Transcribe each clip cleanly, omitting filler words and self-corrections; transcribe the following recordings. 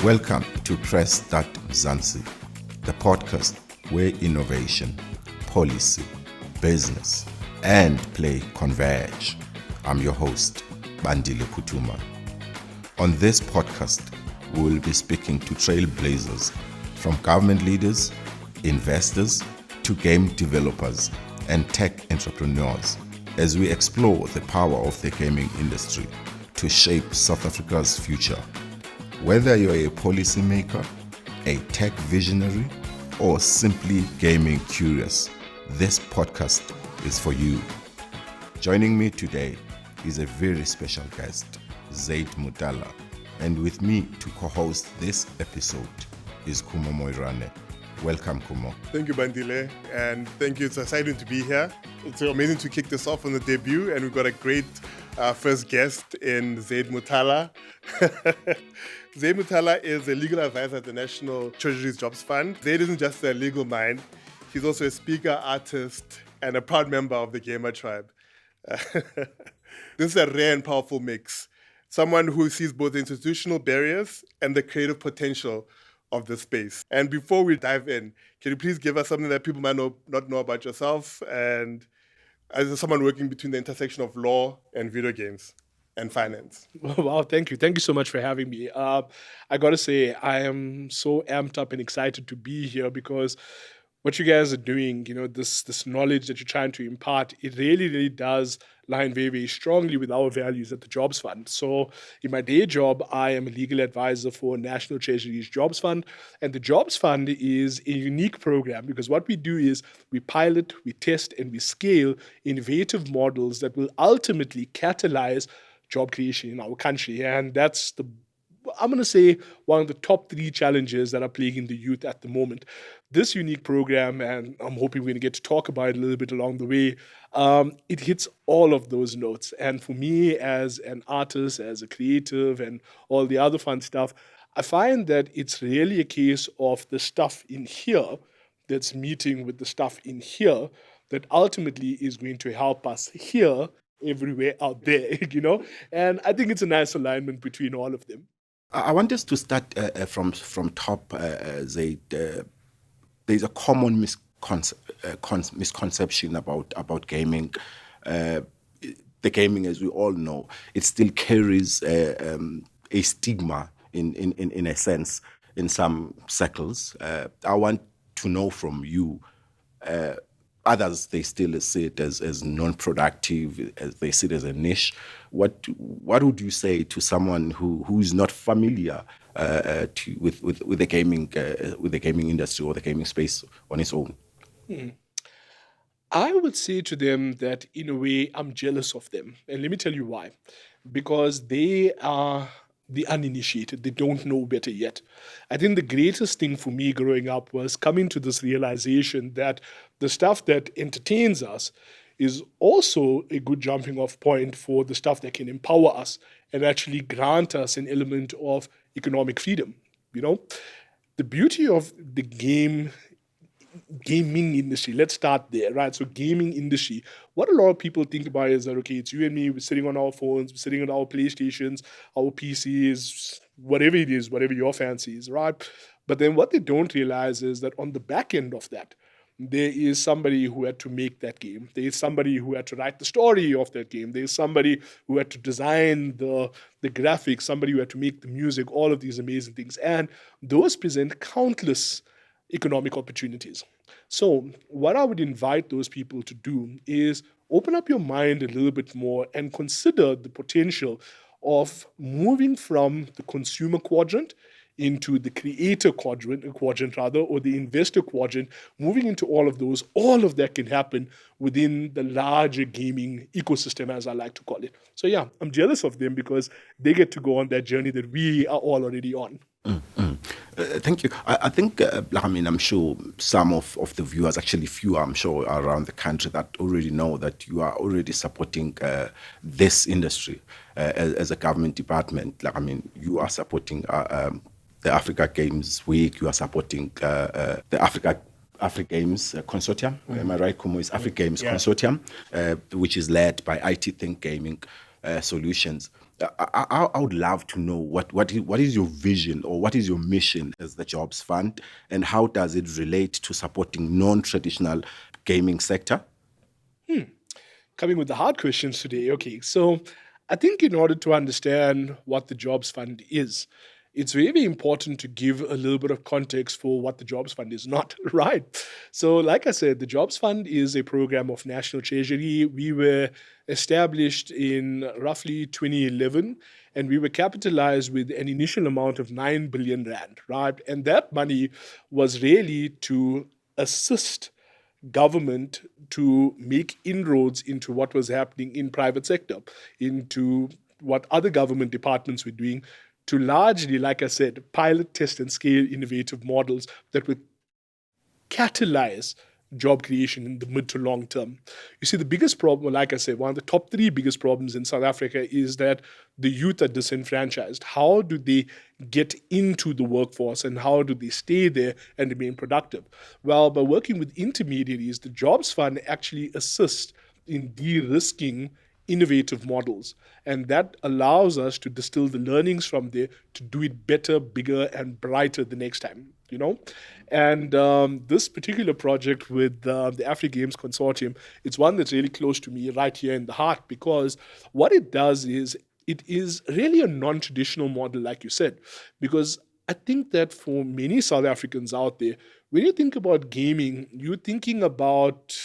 Welcome to Press Start Mzansi, the podcast where innovation, policy, business, and play converge. I'm your host, Bandile Phuthuma. On this podcast, we will be speaking to trailblazers from government leaders, investors, to game developers and tech entrepreneurs as we explore the power of the gaming industry to shape South Africa's future. Whether you're a policymaker, a tech visionary, or simply gaming curious, this podcast is for you. Joining me today is a very special guest, Zaid Motala, and with me to co-host this episode is Khumo Moerane. Welcome, Khumo. Thank you, Bandile, and thank you. It's exciting to be here. It's amazing to kick this off on the debut, and we've got a great first guest in Zaid Motala. Zaid Motala is a legal advisor at the National Treasury's Jobs Fund. Zaid isn't just a legal mind, he's also a speaker, artist, and a proud member of the gamer tribe. This is a rare and powerful mix. Someone who sees both the institutional barriers and the creative potential of the space. And before we dive in, can you please give us something that people might not know about yourself, and as someone working between the intersection of law and video games and finance? Wow, thank you. Thank you so much for having me. I got to say, I am so amped up and excited to be here because what you guys are doing, this knowledge that you're trying to impart, it really, really does line very, very strongly with our values at the Jobs Fund. So in my day job, I am a legal advisor for National Treasury's Jobs Fund. And the Jobs Fund is a unique program because what we do is we pilot, we test, and we scale innovative models that will ultimately catalyze job creation in our country. And that's I'm going to say, one of the top 3 challenges that are plaguing the youth at the moment. This unique program, and I'm hoping we're going to get to talk about it a little bit along the way, it hits all of those notes. And for me, as an artist, as a creative, and all the other fun stuff, I find that it's really a case of the stuff in here that's meeting with the stuff in here that ultimately is going to help us here everywhere out there, And I think it's a nice alignment between all of them. I want us to start from top, Zaid. There's a common misconception about gaming. The gaming, as we all know, it still carries a stigma in a sense in some circles. I want to know from you. Others, they still see it as non-productive, as they see it as a niche. What would you say to someone who is not familiar with the gaming industry or the gaming space on its own? I would say to them that in a way I'm jealous of them. And let me tell you why. Because they are the uninitiated. They don't know better yet. I think the greatest thing for me growing up was coming to this realization that the stuff that entertains us is also a good jumping off point for the stuff that can empower us and actually grant us an element of economic freedom. The beauty of the gaming industry, let's start there, right? So gaming industry, what a lot of people think about is that, okay, it's you and me, we're sitting on our phones, we're sitting on our PlayStations, our PCs, whatever it is, whatever your fancy is, right? But then what they don't realize is that on the back end of that, there is somebody who had to make that game. There is somebody who had to write the story of that game. There is somebody who had to design the graphics, somebody who had to make the music, all of these amazing things. And those present countless economic opportunities. So what I would invite those people to do is open up your mind a little bit more and consider the potential of moving from the consumer quadrant into the creator quadrant, or the investor quadrant, moving into all of those. All of that can happen within the larger gaming ecosystem, as I like to call it. So yeah, I'm jealous of them because they get to go on that journey that we are all already on. Thank you. I think, I'm sure some of the viewers, actually few, I'm sure, around the country that already know that you are already supporting this industry as a government department. You are supporting the Africa Games Week, you are supporting the Africa Afri Games Consortium. Am I right, Khumo? It's Afri Games Yeah. Consortium, which is led by IT Think Gaming Solutions. I would love to know what is your vision or what is your mission as the Jobs Fund, and how does it relate to supporting non-traditional gaming sector? Coming with the hard questions today. Okay, so I think in order to understand what the Jobs Fund is, it's really important to give a little bit of context for what the Jobs Fund is not, right? So, like I said, the Jobs Fund is a program of National Treasury. We were established in roughly 2011, and we were capitalized with an initial amount of 9 billion Rand, right? And that money was really to assist government to make inroads into what was happening in private sector, into what other government departments were doing, to largely, like I said, pilot, test, and scale innovative models that would catalyze job creation in the mid to long term. You see, the biggest problem, like I said, one of the top three biggest problems in South Africa is that the youth are disenfranchised. How do they get into the workforce, and how do they stay there and remain productive? Well, by working with intermediaries, the Jobs Fund actually assists in de-risking innovative models. And that allows us to distill the learnings from there to do it better, bigger, and brighter the next time, you know? And this particular project with the Afri Games Consortium, it's one that's really close to me right here in the heart, because what it does is it is really a non-traditional model, like you said, because I think that for many South Africans out there, when you think about gaming, you're thinking about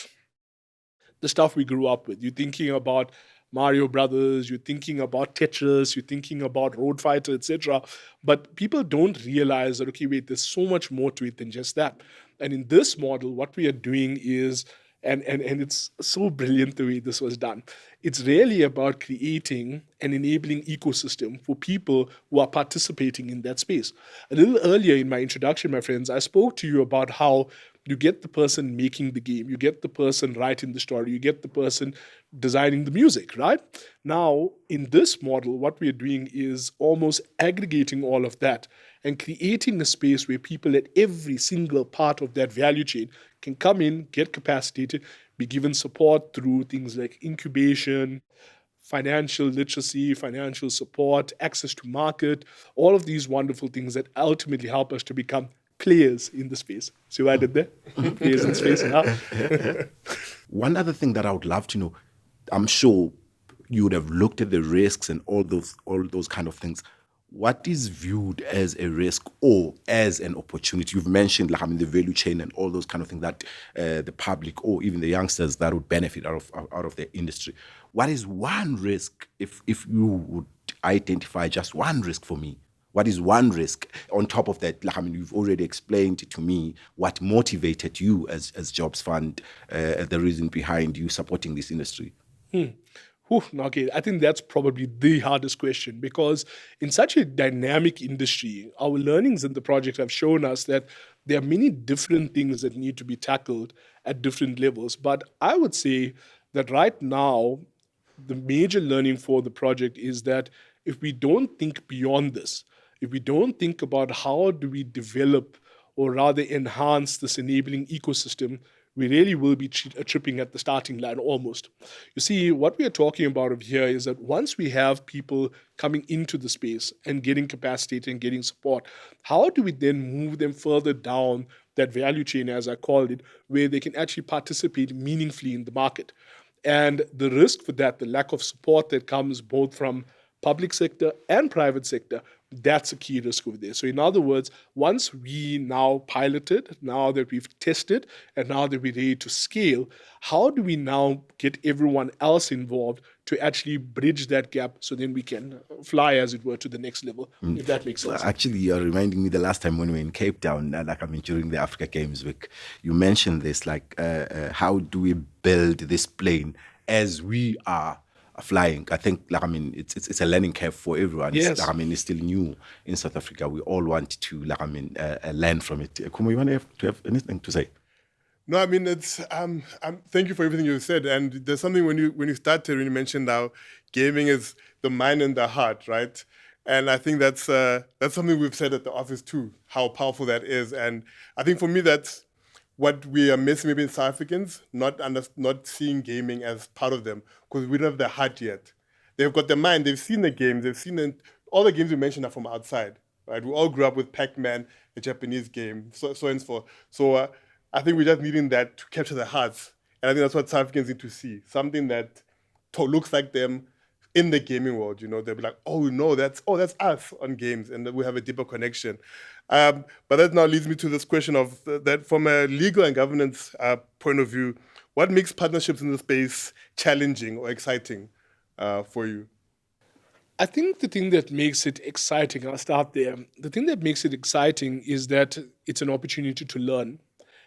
the stuff we grew up with. You're thinking about Mario Brothers, you're thinking about Tetris, you're thinking about Road Fighter, etc. But people don't realize that, okay, wait, there's so much more to it than just that. And in this model, what we are doing is, and it's so brilliant the way this was done. It's really about creating an enabling ecosystem for people who are participating in that space. A little earlier in my introduction, my friends, I spoke to you about how you get the person making the game, you get the person writing the story, you get the person designing the music, right? Now, in this model, what we're doing is almost aggregating all of that and creating a space where people at every single part of that value chain can come in, get capacitated, be given support through things like incubation, financial literacy, financial support, access to market, all of these wonderful things that ultimately help us to become players in the space. See what I did there? Players in space. One other thing that I would love to know, I'm sure you would have looked at the risks and all those kind of things. What is viewed as a risk or as an opportunity? You've mentioned, like, I mean, the value chain and all those kind of things that the public or even the youngsters that would benefit out of the industry. What is one risk, if you would identify just one risk for me? What is one risk on top of that? Like, I mean, you've already explained to me what motivated you as Jobs Fund, the reason behind you supporting this industry. Okay, I think that's probably the hardest question, because in such a dynamic industry, our learnings in the project have shown us that there are many different things that need to be tackled at different levels. But I would say that right now, the major learning for the project is that if we don't think beyond this, if we don't think about how do we develop or rather enhance this enabling ecosystem, we really will be tripping at the starting line almost. You see, what we are talking about over here is that once we have people coming into the space and getting capacitated and getting support, how do we then move them further down that value chain, as I called it, where they can actually participate meaningfully in the market? And the risk for that, the lack of support that comes both from public sector and private sector, that's a key risk over there. So in other words, once we now piloted, now that we've tested, and now that we're ready to scale, how do we now get everyone else involved to actually bridge that gap so then we can fly, as it were, to the next level, if that makes sense? Actually, you're reminding me the last time when we were in Cape Town, like, I mean, during the Africa Games Week, you mentioned this, like, how do we build this plane as we are flying? I think, like, I mean, it's a learning curve for everyone. Yes. Like, I mean, it's still new in South Africa. We all want to, like, I mean, learn from it. Khumo, you want to have anything to say? No, I mean, it's thank you for everything you said. And there's something when you started, when you mentioned how gaming is the mind and the heart, right? And I think that's something we've said at the office too, how powerful that is. And I think for me, that's what we are missing maybe in South Africans, not seeing gaming as part of them because we don't have the heart yet. They've got the mind, they've seen the games, all the games you mentioned are from outside, right? We all grew up with Pac-Man, a Japanese game, so and so forth. So I think we're just needing that to capture the hearts. And I think that's what South Africans need to see, something that looks like them in the gaming world. They'll be like, oh, no, that's us on games, and we have a deeper connection. But that now leads me to this question of that from a legal and governance point of view, what makes partnerships in the space challenging or exciting for you? I think the thing that makes it exciting, I'll start there. The thing that makes it exciting is that it's an opportunity to learn.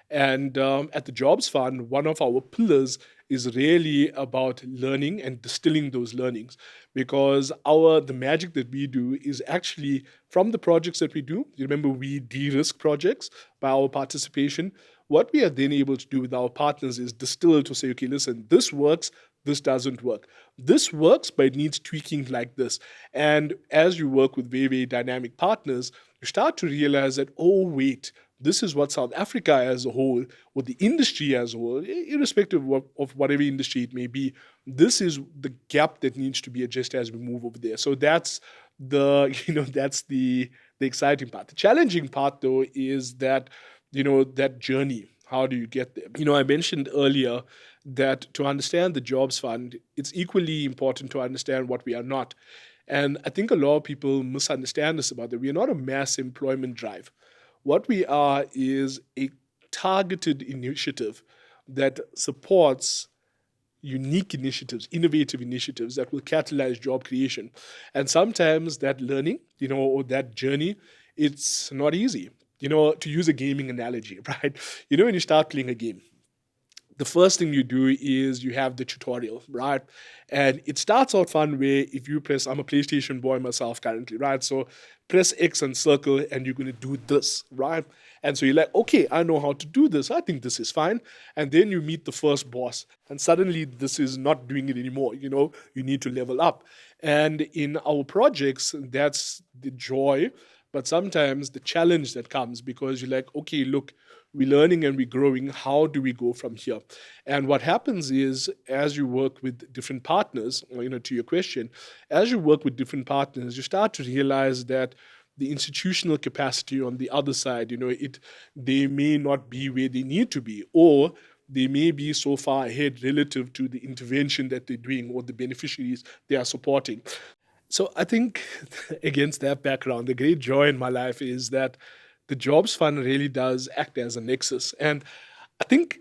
And at the Jobs Fund, one of our pillars is really about learning and distilling those learnings, because the magic that we do is actually from the projects that we do. You remember, we de-risk projects by our participation. What we are then able to do with our partners is distill to say, okay, listen, this works, this doesn't work. This works, but it needs tweaking like this. And as you work with very, very dynamic partners, you start to realize that, oh, wait, this is what South Africa as a whole, or the industry as a whole, irrespective of whatever industry it may be, this is the gap that needs to be adjusted as we move over there. So that's that's the exciting part. The challenging part, though, is that that journey. How do you get there? I mentioned earlier that to understand the Jobs Fund, it's equally important to understand what we are not. And I think a lot of people misunderstand this about that. We are not a mass employment drive. What we are is a targeted initiative that supports unique initiatives, innovative initiatives that will catalyze job creation. And sometimes that learning, or that journey, it's not easy. To use a gaming analogy, right? When you start playing a game, the first thing you do is you have the tutorial, right? And it starts out fun where if you press, I'm a PlayStation boy myself currently, right? So press X and circle and you're going to do this, right? And so you're like, okay, I know how to do this. I think this is fine. And then you meet the first boss and suddenly this is not doing it anymore. You need to level up. And in our projects, that's the joy, but sometimes the challenge that comes because you're like, okay, look, we're learning and we're growing. How do we go from here? And what happens is, as you work with different partners, to your question, as you work with different partners, you start to realize that the institutional capacity on the other side, they may not be where they need to be, or they may be so far ahead relative to the intervention that they're doing or the beneficiaries they are supporting. So I think against that background, the great joy in my life is that the Jobs Fund really does act as a nexus. And I think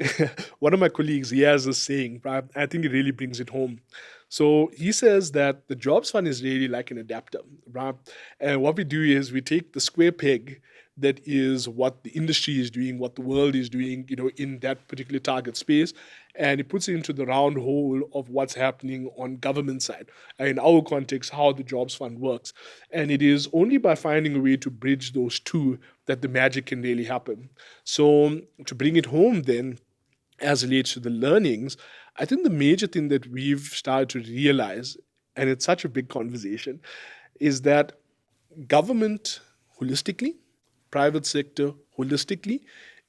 one of my colleagues, he has this saying, right? I think it really brings it home. So he says that the Jobs Fund is really like an adapter, right? And what we do is we take the square peg that is what the industry is doing, what the world is doing, in that particular target space, and it puts it into the round hole of what's happening on government side. And in our context, how the Jobs Fund works. And it is only by finding a way to bridge those two that the magic can really happen. So to bring it home then, as relates to the learnings, I think the major thing that we've started to realize, and it's such a big conversation, is that government holistically, private sector holistically,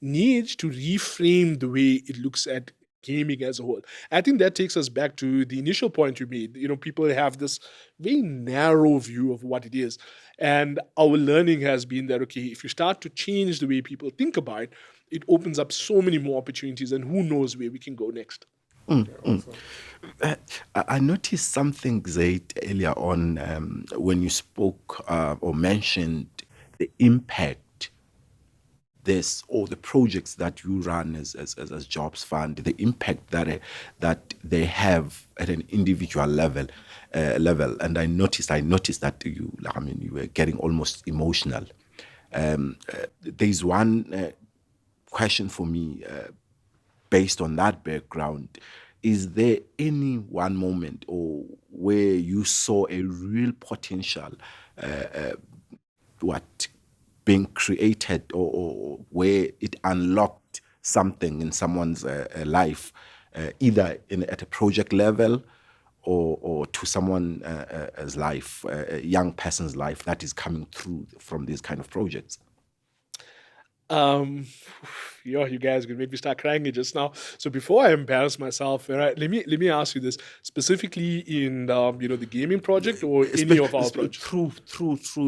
needs to reframe the way it looks at gaming as a whole. I think that takes us back to the initial point you made. People have this very narrow view of what it is. And our learning has been that, okay, if you start to change the way people think about it, it opens up so many more opportunities, and who knows where we can go next. I noticed something, Zaid, earlier on when you spoke or mentioned the impact the projects that you run as Jobs Fund, the impact that they have at an individual level, and I noticed that you were getting almost emotional. There's one question for me based on that background. Is there any one moment or where you saw a real potential being created or where it unlocked something in someone's life, either at a project level or to someone's life, a young person's life that is coming through from these kind of projects? Um, you guys gonna make me start crying just now. So before I embarrass myself, all right, let me ask you this specifically in the gaming project or any of our projects. Through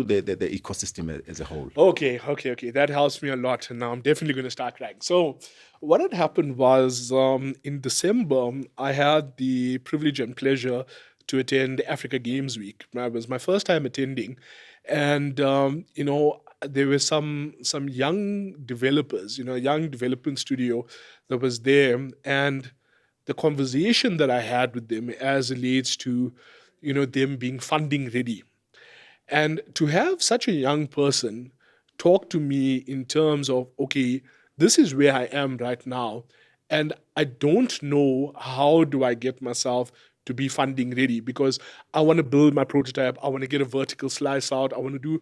the ecosystem as a whole. Okay. That helps me a lot. And now I'm definitely going to start crying. So, what had happened was in December, I had the privilege and pleasure to attend Africa Games Week. It was my first time attending. And, there were some young developers, young development studio that was there. And the conversation that I had with them as relates to, them being funding ready and to have such a young person talk to me in terms of, okay, this is where I am right now, and I don't know how do I get myself to be funding ready because I want to build my prototype, I want to get a vertical slice out, I want to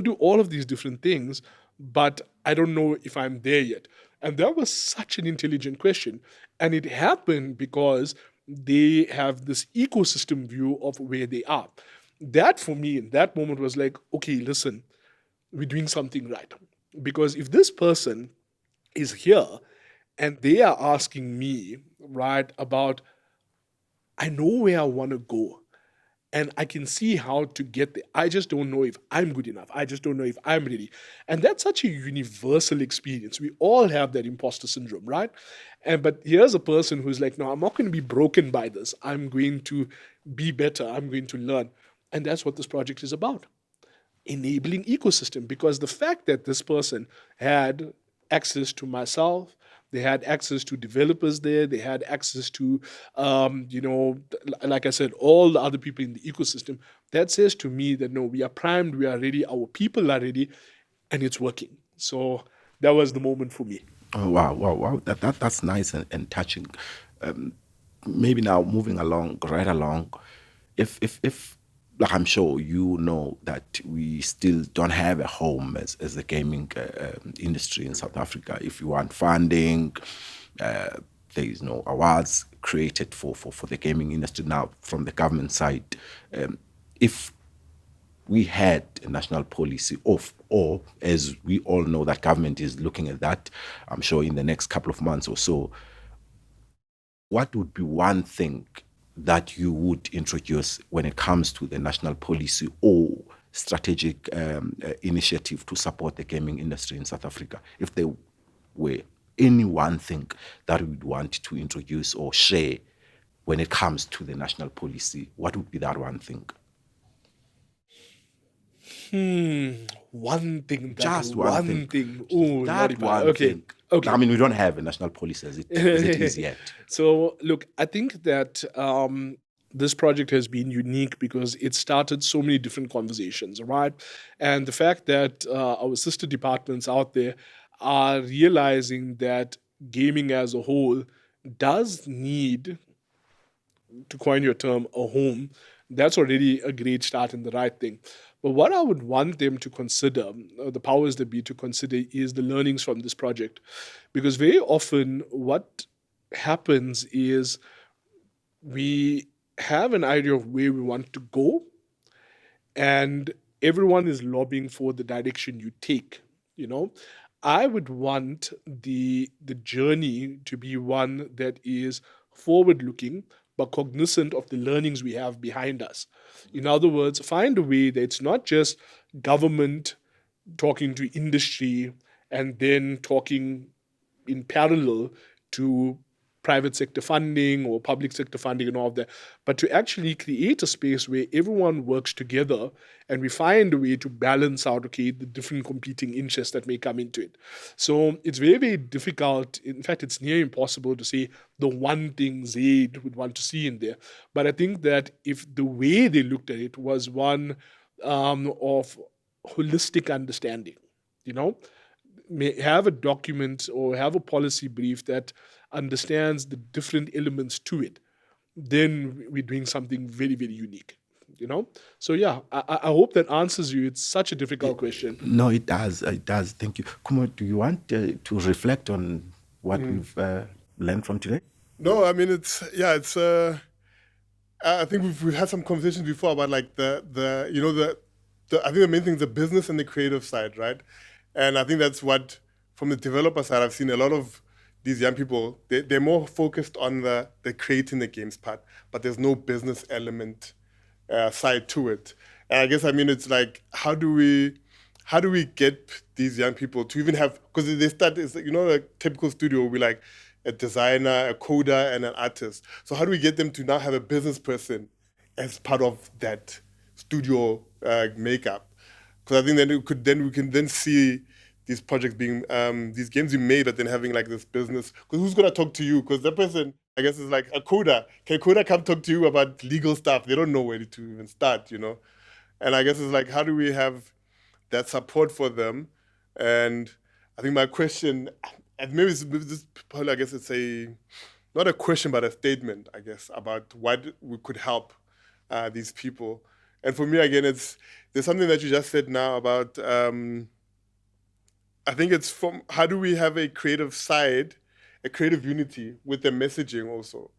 do all of these different things, but I don't know if I'm there yet. And that was such an intelligent question. And it happened because they have this ecosystem view of where they are. That for me in that moment was like, okay, listen, we're doing something right. Because if this person is here and they are asking me, right, about I know where I want to go and I can see how to get there. I just don't know if I'm good enough. I just don't know if I'm ready. And that's such a universal experience. We all have that imposter syndrome, right? And but here's a person who's like, no, I'm not going to be broken by this. I'm going to be better. I'm going to learn. And that's what this project is about, enabling ecosystem, because the fact that this person had access to myself, they had access to developers there, they had access to like I said, all the other people in the ecosystem, that says to me that no, we are primed, we are ready, our people are ready, and it's working. So that was the moment for me. Oh, wow. That's nice and touching. Maybe now moving along, right along, if like I'm sure you know that we still don't have a home as the gaming industry in South Africa. If you want funding, there is no awards created for the gaming industry now from the government side. If we had a national policy of, or as we all know that government is looking at that, I'm sure in the next couple of months or so, what would be one thing that you would introduce when it comes to the national policy or strategic initiative to support the gaming industry in South Africa? If there were any one thing that we would want to introduce or share when it comes to the national policy, what would be that one thing? One thing that Just one thing. Oh, That Lordy, one okay. thing. Okay. I mean, we don't have a national policy as it is yet. So, look, I think that this project has been unique because it started so many different conversations, right? And the fact that our sister departments out there are realizing that gaming as a whole does need, to coin your term, a home, that's already a great start and the right thing. But what I would want them to consider, the powers that be to consider, is the learnings from this project. Because very often, what happens is we have an idea of where we want to go, and everyone is lobbying for the direction you take. You know, I would want the journey to be one that is forward looking but cognizant of the learnings we have behind us. In other words, find a way that it's not just government talking to industry and then talking in parallel to private sector funding or public sector funding and all of that, but to actually create a space where everyone works together and we find a way to balance out, okay, the different competing interests that may come into it. So it's very, very difficult. In fact, it's near impossible to say the one thing Zaid would want to see in there. But I think that if the way they looked at it was one of holistic understanding, you know, may have a document or have a policy brief that understands the different elements to it, then we're doing something very, very unique. So yeah, I hope that answers you. It's such a difficult question. No, it does. It does. Thank you. Khumo, do you want to reflect on what we've learned from today? No, I mean it's. I think we've had some conversations before about like the I think the main thing is the business and the creative side, right? And I think that's what, from the developer side, I've seen a lot of these young people, they're more focused on the creating the games part, but there's no business element side to it. And I guess, I mean, it's like, how do we get these young people to even have, because they start, it's, you know, a typical studio will be like a designer, a coder, and an artist. So how do we get them to now have a business person as part of that studio makeup? Because I think then we can then see these projects being these games we made, but then having like this business. Because who's gonna talk to you? Because that person, I guess, is like a coder. Can a coder come talk to you about legal stuff? They don't know where to even start, you know. And I guess it's like, how do we have that support for them? And I think my question, and maybe this probably, I guess it's not a question, but a statement, I guess, about what we could help these people. And for me, again, there's something that you just said now about, I think it's from how do we have a creative side, a creative unity with the messaging also.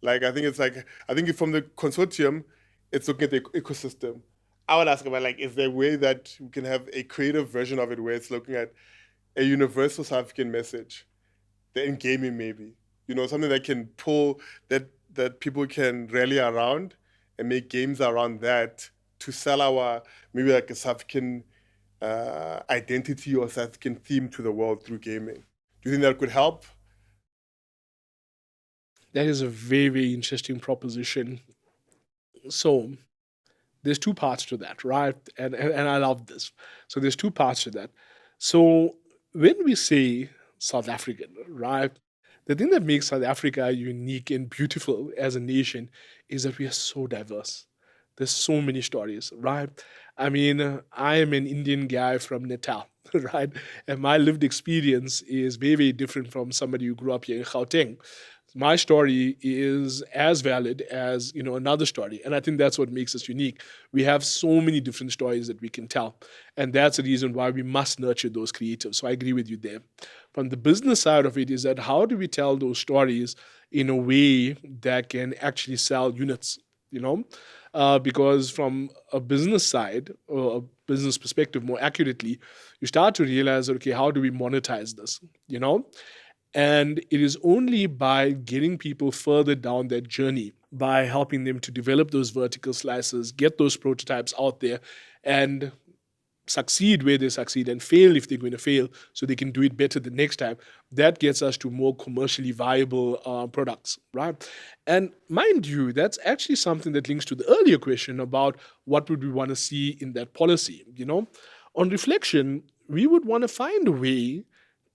Like, I think from the consortium, it's looking at the ecosystem. I would ask about, like, is there a way that we can have a creative version of it where it's looking at a universal South African message, the in gaming maybe, you know, something that can pull, that people can rally around and make games around that to sell our, maybe like a South African identity or South African theme to the world through gaming. Do you think that could help? That is a very, very interesting proposition. So there's two parts to that, right? And I love this. So there's two parts to that. So when we say South African, right? The thing that makes South Africa unique and beautiful as a nation is that we are so diverse. There's so many stories, right? I mean, I am an Indian guy from Natal, right? And my lived experience is very, very different from somebody who grew up here in Gauteng. My story is as valid as, you know, another story, and I think that's what makes us unique. We have so many different stories that we can tell, and that's the reason why we must nurture those creatives. So I agree with you there. From the business side of it is that how do we tell those stories in a way that can actually sell units, you know? Because from a business side or a business perspective, more accurately, you start to realize, okay, how do we monetize this, you know? And it is only by getting people further down that journey, by helping them to develop those vertical slices, get those prototypes out there, and succeed where they succeed and fail if they're going to fail so they can do it better the next time. That gets us to more commercially viable products, right? And mind you, that's actually something that links to the earlier question about what would we want to see in that policy, you know? On reflection, we would want to find a way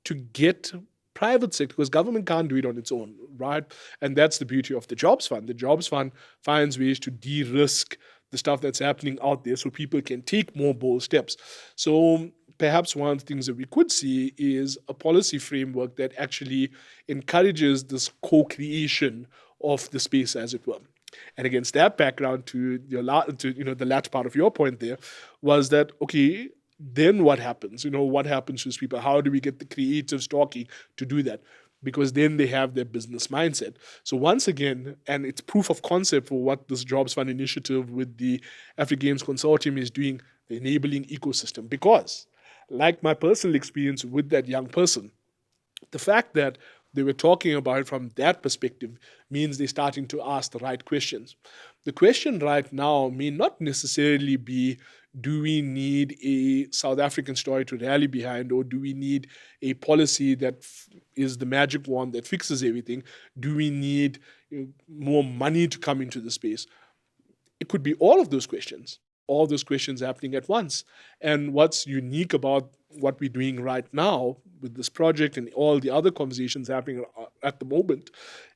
to get private sector, because government can't do it on its own, right? And that's the beauty of the Jobs Fund. The Jobs Fund finds ways to de-risk the stuff that's happening out there so people can take more bold steps. So perhaps one of the things that we could see is a policy framework that actually encourages this co-creation of the space, as it were. And against that background, to the last part of your point there, was that, okay, then what happens? You know, what happens to these people? How do we get the creatives talking to do that? Because then they have their business mindset. So once again, and it's proof of concept for what this Jobs Fund initiative with the Africa Games Consortium is doing, the enabling ecosystem. Because, like my personal experience with that young person, the fact that they were talking about it from that perspective means they're starting to ask the right questions. The question right now may not necessarily be, do we need a South African story to rally behind, or do we need a policy that is the magic wand that fixes everything? Do we need more money to come into the space? It could be all of those questions happening at once. And what's unique about what we're doing right now with this project and all the other conversations happening at the moment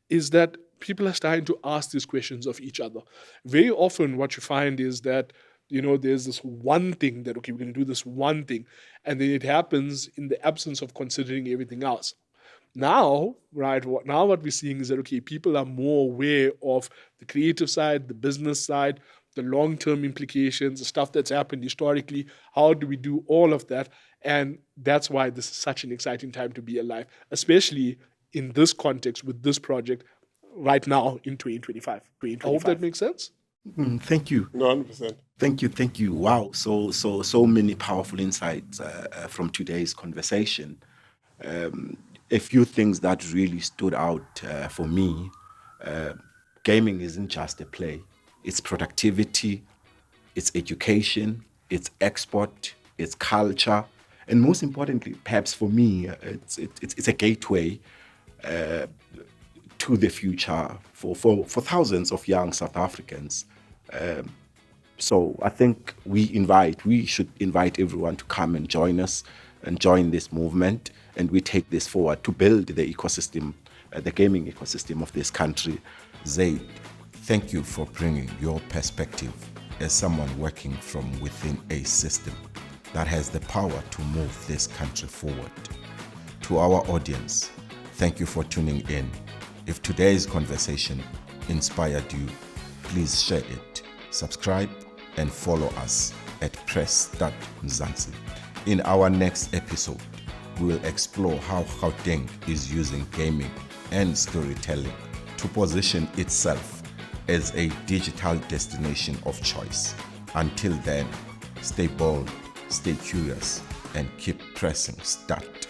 is that people are starting to ask these questions of each other. Very often what you find is that, you know, there's this one thing that, okay, we're going to do this one thing, and then it happens in the absence of considering everything else. Now, right, what we're seeing is that, okay, people are more aware of the creative side, the business side, the long-term implications, the stuff that's happened historically. How do we do all of that? And that's why this is such an exciting time to be alive, especially in this context with this project right now in 2025. I hope that makes sense. Thank you. No, 100%. Thank you. Wow, so many powerful insights from today's conversation. A few things that really stood out for me. Gaming isn't just a play; it's productivity, it's education, it's export, it's culture, and most importantly, perhaps for me, it's a gateway to the future for thousands of young South Africans. So I think we should invite everyone to come and join us and join this movement, and we take this forward to build the ecosystem, the gaming ecosystem of this country. Zaid, thank you for bringing your perspective as someone working from within a system that has the power to move this country forward. To our audience, thank you for tuning in. If today's conversation inspired you, please share it, subscribe, and follow us at press.mzansi. In our next episode, we will explore how Gauteng is using gaming and storytelling to position itself as a digital destination of choice. Until then, stay bold, stay curious, and keep pressing start.